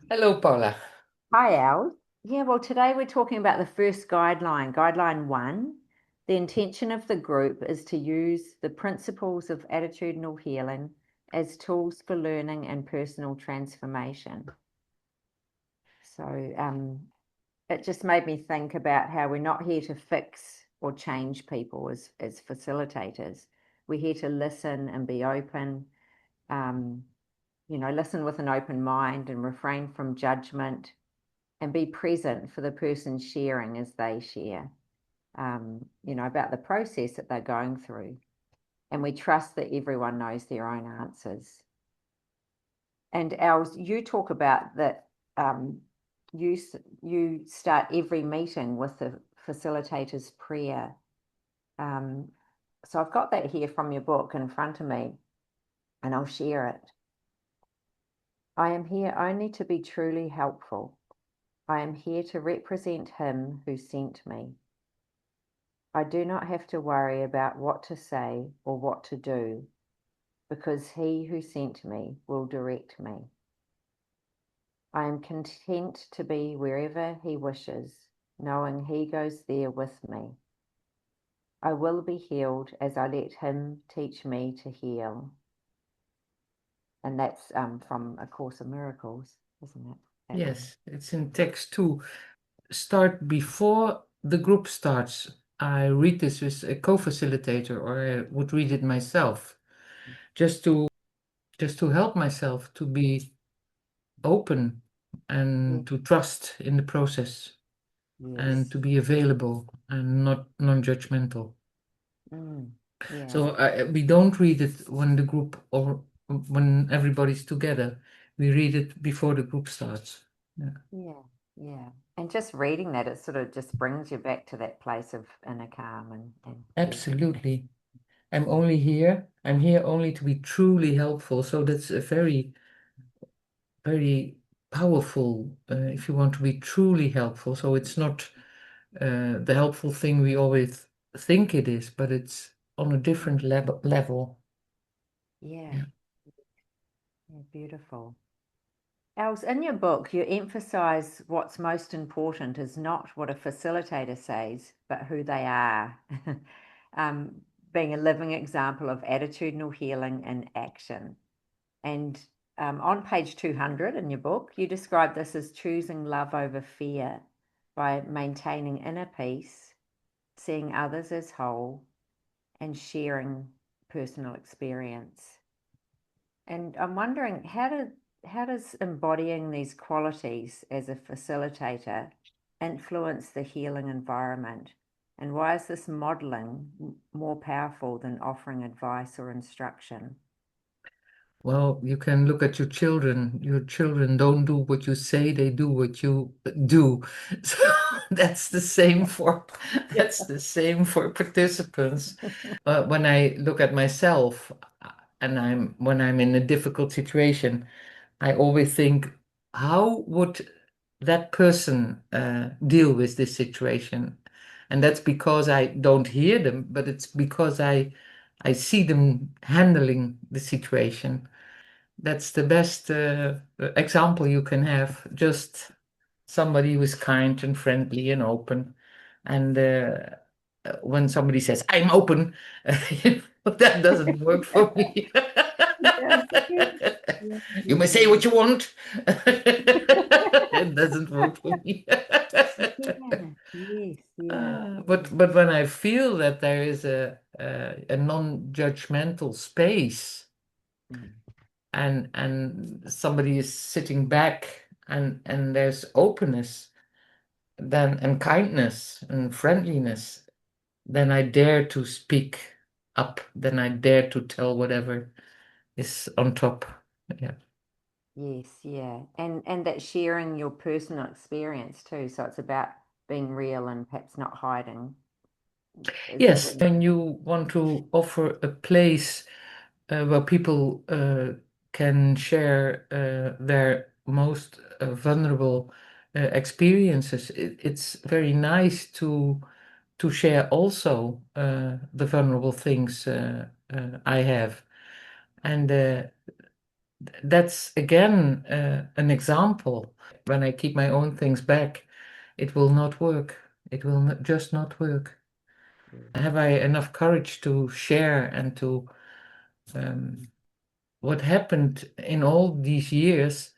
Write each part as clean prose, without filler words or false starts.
Hello, Paula. Hi, Al. Yeah, well, today we're talking about the first guideline, Guideline 1. The intention of the group is to use the principles of attitudinal healing as tools for learning and personal transformation. So it just made me think about how we're not here to fix or change people as facilitators. We're here to listen and be open, um, listen with an open mind and refrain from judgment and be present for the person sharing as they share, about the process that they're going through. And we trust that everyone knows their own answers. And Els, you talk about that you you start every meeting with the facilitator's prayer. Um, so I've got that here from your book in front of me, and I'll share it. I am here only to be truly helpful. I am here to represent him who sent me. I do not have to worry about what to say or what to do, because he who sent me will direct me. I am content to be wherever he wishes, knowing he goes there with me. I will be healed as I let him teach me to heal. And that's from A Course in Miracles, isn't it? That one. Yes, it's in text too. Start before the group starts. I read this with a co-facilitator, or I would read it myself, just to just to help myself to be open Yeah. and to trust in the process and Yes. to be available and not non-judgmental. Mm. Yeah. So we don't read it when the group or when everybody's together. We read it before the group starts. Yeah. Yeah. Yeah. And just reading that, it sort of just brings you back to that place of inner calm and peace. Absolutely. I'm here only to be truly helpful. So that's a very, very powerful, if you want to be truly helpful. So it's not the helpful thing we always think it is, but it's on a different level. Yeah. Yeah. Yeah, beautiful. Els, in your book, you emphasize what's most important is not what a facilitator says, but who they are, being a living example of attitudinal healing in action. And on page 200 in your book, you describe this as choosing love over fear by maintaining inner peace, seeing others as whole, and sharing personal experience. And I'm wondering, how does embodying these qualities as a facilitator influence the healing environment? And why is this modeling more powerful than offering advice or instruction? Well, you can look at your children. Your children don't do what you say, they do what you do. So that's the same for that's the same for participants. When I look at myself and when I'm in a difficult situation, I always think, how would that person deal with this situation? And that's because I don't hear them, but it's because I see them handling the situation. That's the best example you can have. Just somebody who is kind and friendly and open. And when somebody says, I'm open, that doesn't work for me. Yeah, yeah, You may say what you want. yeah. It doesn't work for me. Yeah, yes, yeah, But when I feel that there is a non-judgmental space, mm, and somebody is sitting back and there's openness, then and kindness and friendliness, then I dare to speak up, then I dare to tell whatever is on top. Yeah. yes, yeah. And that sharing your personal experience too. So it's about being real and perhaps not hiding. Is that Yes, what you when you want to offer a place where people can share their most vulnerable experiences, it's very nice to share also the vulnerable things I have. And That's again an example. When I keep my own things back, it will not work. It will not, just not work. Have I enough courage to share and to what happened in all these years?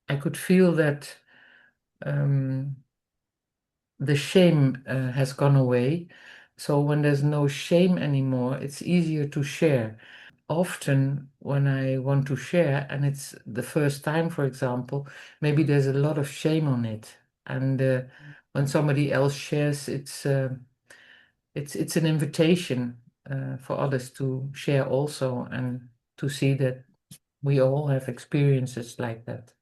I could feel that um, the shame has gone away. So when there's no shame anymore, it's easier to share. Often when I want to share, and it's the first time, for example, maybe there's a lot of shame on it. And when somebody else shares, it's an invitation for others to share also, and to see that we all have experiences like that.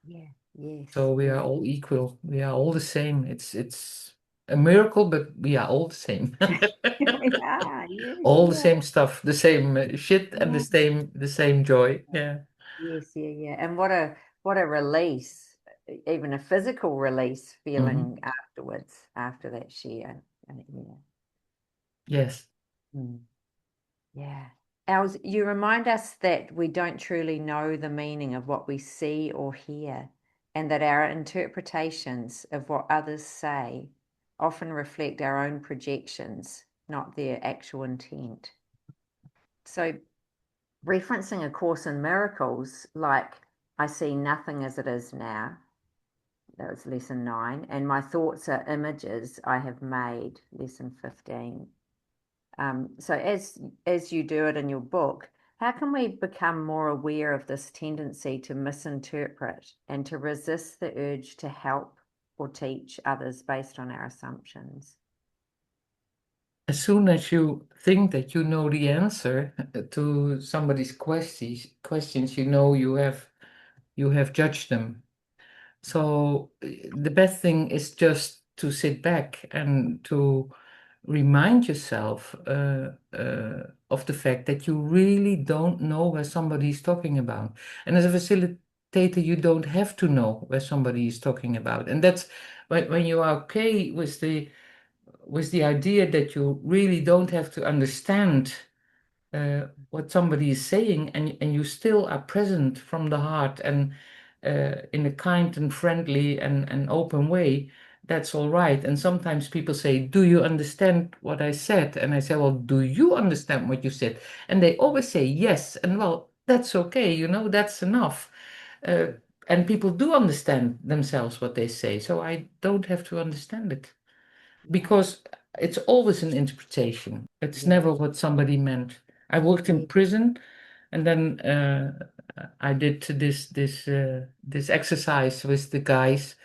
Yeah, yes, So we are yeah. all equal. We are all the same. It's a miracle, but we are all the same. We are, yes, All the yeah. same stuff, the same shit, and Yeah. the same joy. Yeah. Yes, yeah, yeah. And what a release, even a physical release Hmm. feeling afterwards, after that share. Yeah. Yes. Mm. Yeah. Els, you remind us that we don't truly know the meaning of what we see or hear, and that our interpretations of what others say often reflect our own projections, not their actual intent. So, referencing A Course in Miracles, like, I see nothing as it is now, that was lesson 9, and my thoughts are images I have made, lesson 15. So as you do it in your book, how can we become more aware of this tendency to misinterpret and to resist the urge to help or teach others based on our assumptions? As soon as you think that you know the answer to somebody's questions, you know you have judged them. So the best thing is just to sit back and to remind yourself of the fact that you really don't know where somebody is talking about. And as a facilitator, you don't have to know where somebody is talking about. And that's when you are okay with the idea that you really don't have to understand what somebody is saying, and you still are present from the heart and in a kind and friendly and open way, that's all right. And sometimes people say, "Do you understand what I said?" And I say, "Well, do you understand what you said?" And they always say yes. And well, that's okay, that's enough. Uh, and people do understand themselves what they say, so I don't have to understand it Yeah, because it's always an interpretation. It's yeah, never what somebody meant. I worked in yeah, prison, and then I did this exercise with the guys,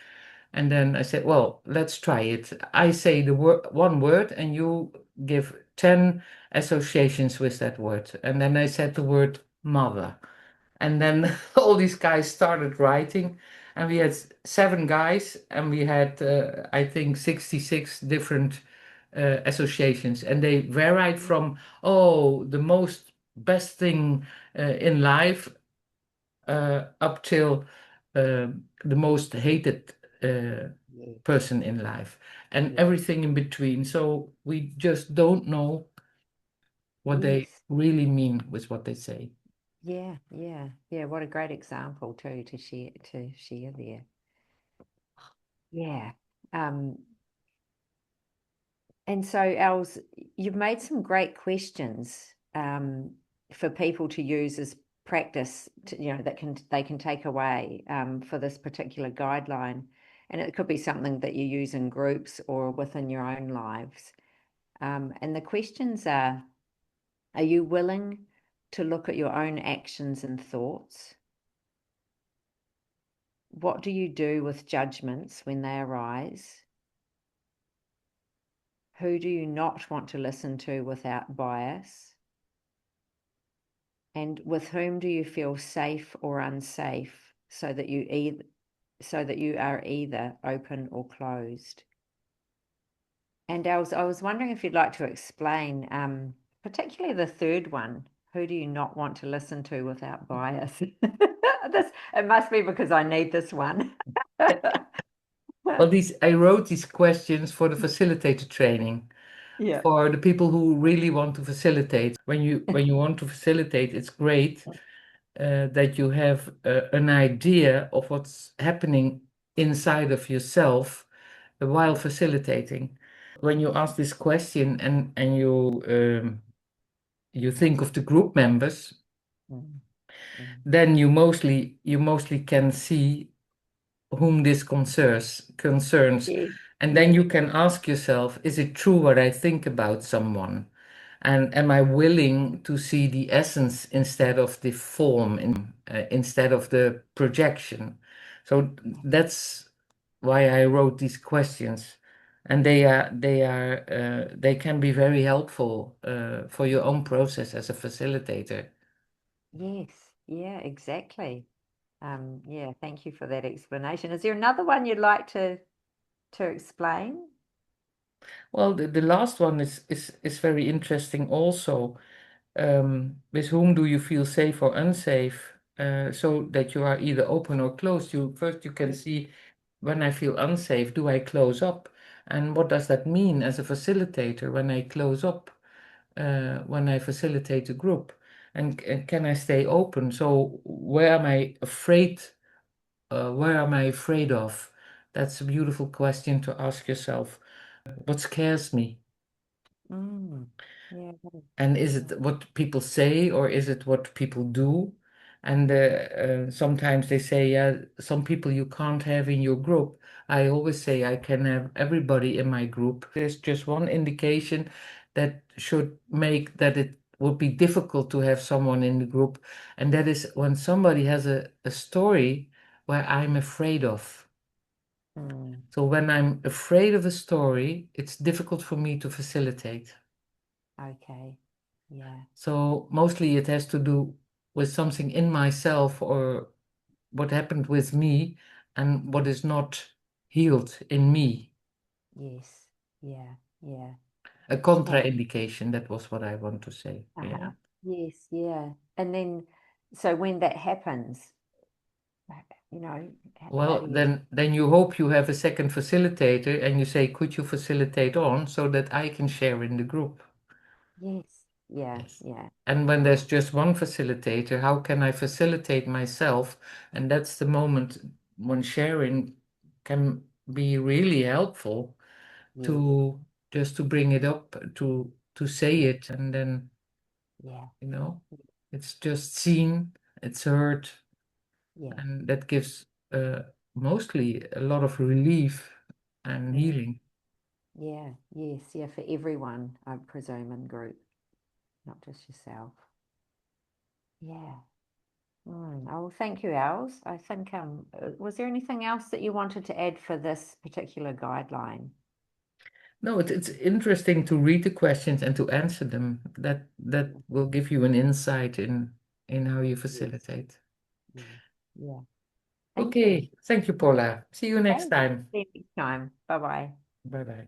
and then I said, "Well, let's try it. I say the word one word, and you give 10 associations with that word." And then I said the word mother. And then all these guys started writing, and we had 7 guys, and we had, I think, 66 different associations. And they varied from, oh, the most best thing in life up till the most hated yeah. person in life, and Yeah. everything in between. So we just don't know what they Yes. really mean with what they say. Yeah, yeah, yeah. What a great example too to share there. Yeah. Um, and so Els, you've made some great questions for people to use as practice that they can take away for this particular guideline. And it could be something that you use in groups or within your own lives. And the questions are you willing to look at your own actions and thoughts? What do you do with judgments when they arise? Who do you not want to listen to without bias? And with whom do you feel safe or unsafe so that you are either open or closed? And I was wondering if you'd like to explain, particularly the third one, who do you not want to listen to without bias? It must be because I need this one. Well, I wrote these questions for the facilitator training Yeah. for the people who really want to facilitate. When you want to facilitate, it's great that you have an idea of what's happening inside of yourself while facilitating. When you ask this question and you think of the group members, Mm, mm. then you mostly can see whom this concerns. Yeah, And then yeah. you can ask yourself, is it true what I think about someone? And am I willing to see the essence instead of the form, instead of the projection? So that's why I wrote these questions. And they can be very helpful for your own process as a facilitator. Yes, yeah, exactly. Yeah, thank you for that explanation. Is there another one you'd like to explain? Well, the last one is very interesting also. With whom do you feel safe or unsafe? So that you are either open or closed. You can see when I feel unsafe, do I close up? And what does that mean as a facilitator when I close up, when I facilitate a group? And can I stay open? So where am I afraid? Where am I afraid of? That's a beautiful question to ask yourself. What scares me? Mm, yeah, And is yeah. it what people say or is it what people do? And sometimes they say, yeah, some people you can't have in your group. I always say I can have everybody in my group. There's just one indication that should make that it would be difficult to have someone in the group. And that is when somebody has a story where I'm afraid of. Mm, So when I'm afraid of a story, it's difficult for me to facilitate. okay. Yeah. So mostly it has to do with something in myself or what happened with me and what is not healed in me. Yes. Yeah. Yeah. A Oh, contraindication, that was what I want to say. uh-huh. Yeah. Yes. Yeah. And then, so when that happens, you know, how Well, do you? then you hope you have a second facilitator and you say, could you facilitate on so that I can share in the group? Yes. Yeah. Yes. Yeah. And when Oh, there's just one facilitator, how can I facilitate myself? And that's the moment when sharing can be really helpful yes. to just to bring it up, to say it, and then, Yeah. you know, it's just seen, it's heard, Yeah. and that gives mostly a lot of relief and Mm, healing. yeah. Yes. Yeah. For everyone, I presume, in group, not just yourself. Yeah. Oh, thank you, Els. I think, was there anything else that you wanted to add for this particular guideline? No, it's interesting to read the questions and to answer them. That will give you an insight in how you Yes. facilitate. Yeah. Yeah. Thank you. Okay, thank you, Paula. See you next Okay. time. See you next time. Bye bye. Bye bye.